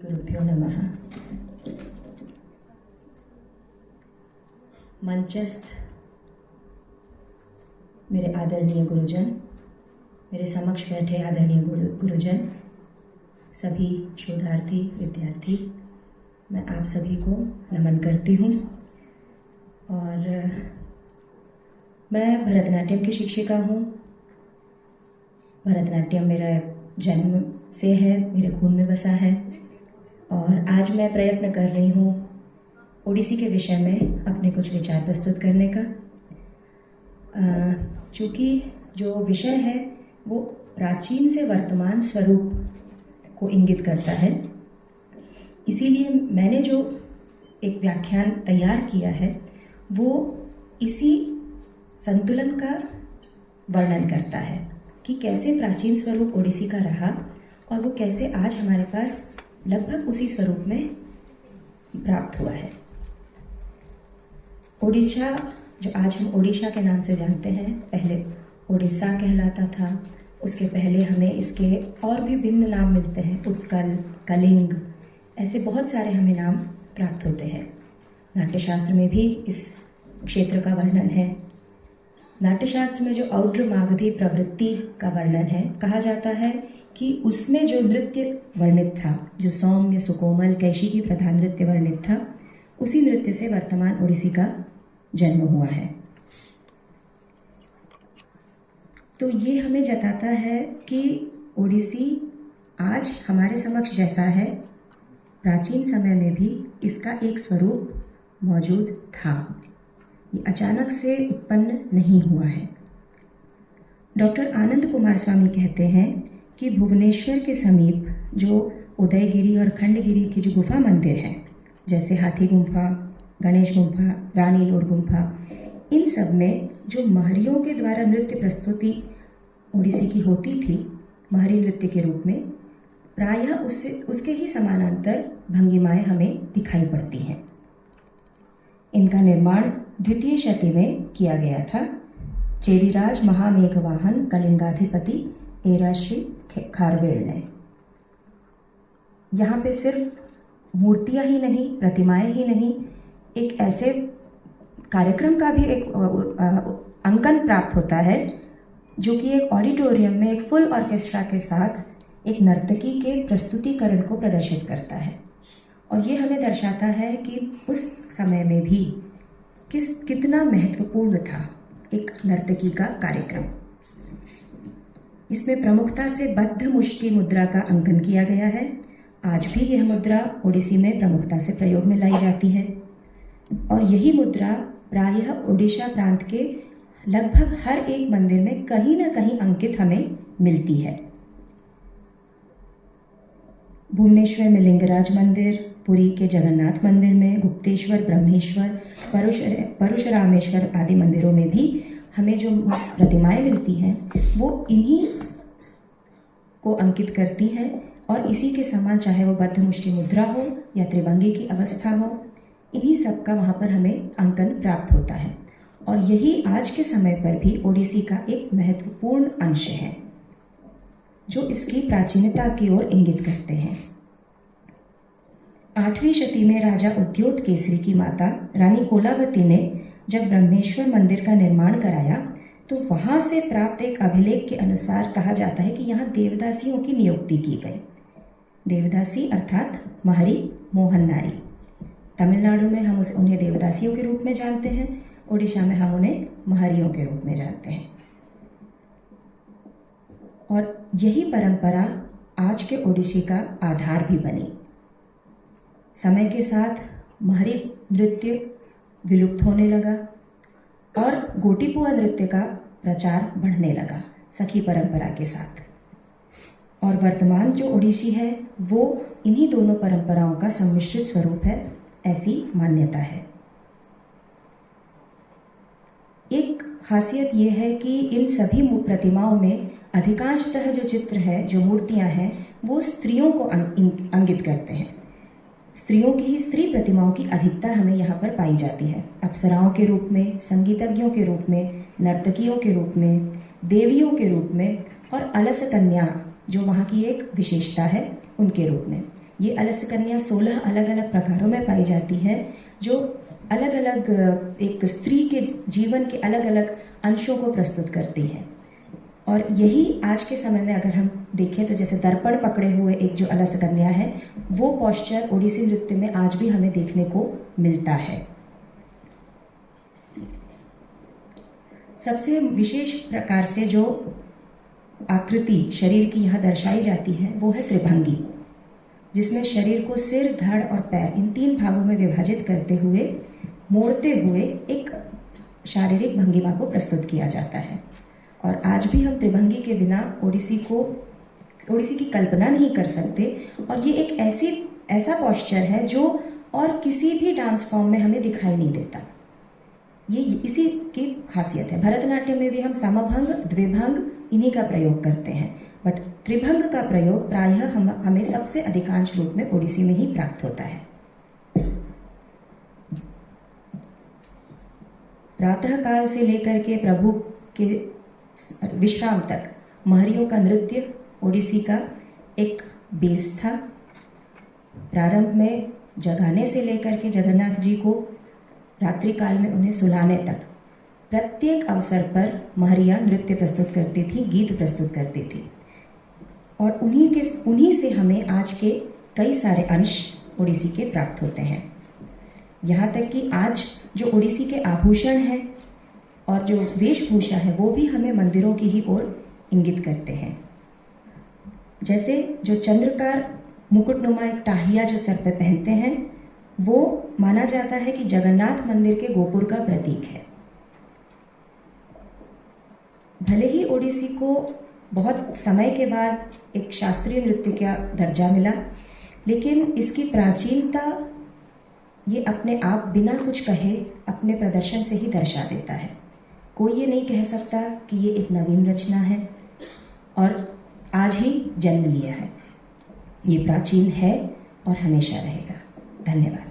गुरुभ्यो नमः। मंचस्थ मेरे आदरणीय गुरुजन, मेरे समक्ष बैठे आदरणीय गुरुजन, सभी शोधार्थी विद्यार्थी, मैं आप सभी को नमन करती हूँ। और मैं भरतनाट्यम की शिक्षिका हूँ। भरतनाट्यम मेरा जन्म से है, मेरे खून में बसा है। और आज मैं प्रयत्न कर रही हूँ ओडिसी के विषय में अपने कुछ विचार प्रस्तुत करने का। चूँकि जो विषय है वो प्राचीन से वर्तमान स्वरूप को इंगित करता है, इसीलिए मैंने जो एक व्याख्यान तैयार किया है वो इसी संतुलन का वर्णन करता है कि कैसे प्राचीन स्वरूप ओडिसी का रहा और वो कैसे आज हमारे पास लगभग उसी स्वरूप में प्राप्त हुआ है। ओडिशा, जो आज हम ओडिशा के नाम से जानते हैं, पहले ओडिशा कहलाता था। उसके पहले हमें इसके और भी भिन्न नाम मिलते हैं, उत्कल, कलिंग, ऐसे बहुत सारे हमें नाम प्राप्त होते हैं। नाट्यशास्त्र में भी इस क्षेत्र का वर्णन है। नाट्यशास्त्र में जो औड्र मागधी प्रवृत्ति का वर्णन है, कहा जाता है कि उसमें जो नृत्य वर्णित था, जो सौम्य सुकोमल कैशिकी प्रधान नृत्य वर्णित था, उसी नृत्य से वर्तमान ओडिसी का जन्म हुआ है। तो ये हमें जताता है कि ओडिसी आज हमारे समक्ष जैसा है, प्राचीन समय में भी इसका एक स्वरूप मौजूद था। ये अचानक से उत्पन्न नहीं हुआ है। डॉक्टर आनंद कुमार स्वामी कहते हैं कि भुवनेश्वर के समीप जो उदयगिरी और खंडगिरी की जो गुफा मंदिर हैं, जैसे हाथी गुम्फा, गणेश गुम्फा, रानी लोर गुम्फा, इन सब में जो महरियों के द्वारा नृत्य प्रस्तुति ओडिसी की होती थी, महरी नृत्य के रूप में, प्रायः उसके ही समानांतर भंगिमाएं हमें दिखाई पड़ती हैं। इनका निर्माण द्वितीय शती में किया गया था। चेदिराज महामेघवाहन कलिंगाधिपति एराश्री खारवेल ने। यहाँ पे सिर्फ मूर्तियाँ ही नहीं, प्रतिमाएं ही नहीं, एक ऐसे कार्यक्रम का भी एक अंकन प्राप्त होता है जो कि एक ऑडिटोरियम में एक फुल ऑर्केस्ट्रा के साथ एक नर्तकी के प्रस्तुतिकरण को प्रदर्शित करता है। और ये हमें दर्शाता है कि उस समय में भी कितना महत्वपूर्ण था एक नर्तकी का कार्यक्रम। इसमें प्रमुखता से बद्ध मुष्टि मुद्रा का अंकन किया गया है। आज भी यह मुद्रा ओडिसी में प्रमुखता से प्रयोग में लाई जाती है और यही मुद्रा प्रायः ओडिशा प्रांत के लगभग हर एक मंदिर में कहीं ना कहीं अंकित हमें मिलती है। भुवनेश्वर में लिंगराज मंदिर, पुरी के जगन्नाथ मंदिर में, गुप्तेश्वर, ब्रह्मेश्वर, परशुरामेश्वर आदि मंदिरों में भी हमें जो प्रतिमाएं मिलती हैं वो इन्हीं को अंकित करती हैं और इसी के समान, चाहे वो बद्ध मुष्टि मुद्रा हो या त्रिभंगी की अवस्था हो, इन्हीं सब का वहाँ पर हमें अंकन प्राप्त होता है। और यही आज के समय पर भी ओडिसी का एक महत्वपूर्ण अंश है जो इसकी प्राचीनता की ओर इंगित करते हैं। 8वीं शती में राजा उद्योत केसरी की माता रानी कोलावती ने जब ब्रह्मेश्वर मंदिर का निर्माण कराया तो वहाँ से प्राप्त एक अभिलेख के अनुसार कहा जाता है कि यहाँ देवदासियों की नियुक्ति की गई। देवदासी अर्थात महरी, मोहन नारी। तमिलनाडु में हम उन्हें देवदासियों के रूप में जानते हैं, ओडिशा में हम उन्हें महरियों के रूप में जानते हैं। और यही परंपरा आज के ओडिसी का आधार भी बनी। समय के साथ महरी नृत्य विलुप्त होने लगा और गोटीपुआ नृत्य का प्रचार बढ़ने लगा सखी परंपरा के साथ। और वर्तमान जो ओडिसी है वो इन्हीं दोनों परंपराओं का सम्मिश्रित स्वरूप है, ऐसी मान्यता है। एक खासियत ये है कि इन सभी प्रतिमाओं में अधिकांशतः जो चित्र है, जो मूर्तियां हैं, वो स्त्रियों को अंकित करते हैं। स्त्रियों की ही, स्त्री प्रतिमाओं की अधिकता हमें यहाँ पर पाई जाती है। अप्सराओं के रूप में, संगीतज्ञों के रूप में, नर्तकियों के रूप में, देवियों के रूप में और अलस कन्या, जो वहाँ की एक विशेषता है, उनके रूप में। ये अलस्य कन्या 16 अलग अलग प्रकारों में पाई जाती है, जो अलग अलग एक स्त्री के जीवन के अलग अलग अंशों को प्रस्तुत करती हैं। और यही आज के समय में अगर हम देखें तो जैसे दर्पण पकड़े हुए एक जो अलस्य कन्या है, वो पोस्चर ओडिसी नृत्य में आज भी हमें देखने को मिलता है। सबसे विशेष प्रकार से जो आकृति शरीर की यहाँ दर्शाई जाती है वो है त्रिभंगी, जिसमें शरीर को सिर, धड़ और पैर इन 3 भागों में विभाजित करते हुए मोड़ते हुए एक शारीरिक भंगिमा को प्रस्तुत किया जाता है। और आज भी हम त्रिभंगी के बिना ओडिसी की कल्पना नहीं कर सकते। और ये एक ऐसा पोस्चर है जो और किसी भी डांस फॉर्म में हमें दिखाई नहीं देता। ये इसी की खासियत है। भरतनाट्यम में भी हम समभंग, द्विभंग इन्हीं का प्रयोग करते हैं, बट त्रिभंग का प्रयोग प्रायः हमें सबसे अधिकांश रूप में ओडिसी में ही प्राप्त होता है। प्रातः काल से लेकर के प्रभु के विश्राम तक महरियों का नृत्य ओडिसी का एक बेस था। प्रारंभ में जगाने से लेकर के जगन्नाथ जी को रात्रि काल में उन्हें सुलाने तक प्रत्येक अवसर पर महरियां नृत्य प्रस्तुत करती थी, गीत प्रस्तुत करती थी। और उन्हीं से हमें आज के कई सारे अंश ओडिसी के प्राप्त होते हैं। यहाँ तक कि आज जो ओडिसी के आभूषण हैं और जो वेशभूषा है वो भी हमें मंदिरों की ही ओर इंगित करते हैं। जैसे जो चंद्रकार मुकुटनुमा एक टाहिया जो सर पे पहनते हैं, वो माना जाता है कि जगन्नाथ मंदिर के गोपुर का प्रतीक है। भले ही ओडिसी को बहुत समय के बाद एक शास्त्रीय नृत्य का दर्जा मिला, लेकिन इसकी प्राचीनता ये अपने आप बिना कुछ कहे अपने प्रदर्शन से ही दर्शा देता है। कोई ये नहीं कह सकता कि ये एक नवीन रचना है और आज ही जन्म लिया है। ये प्राचीन है और हमेशा रहेगा। धन्यवाद।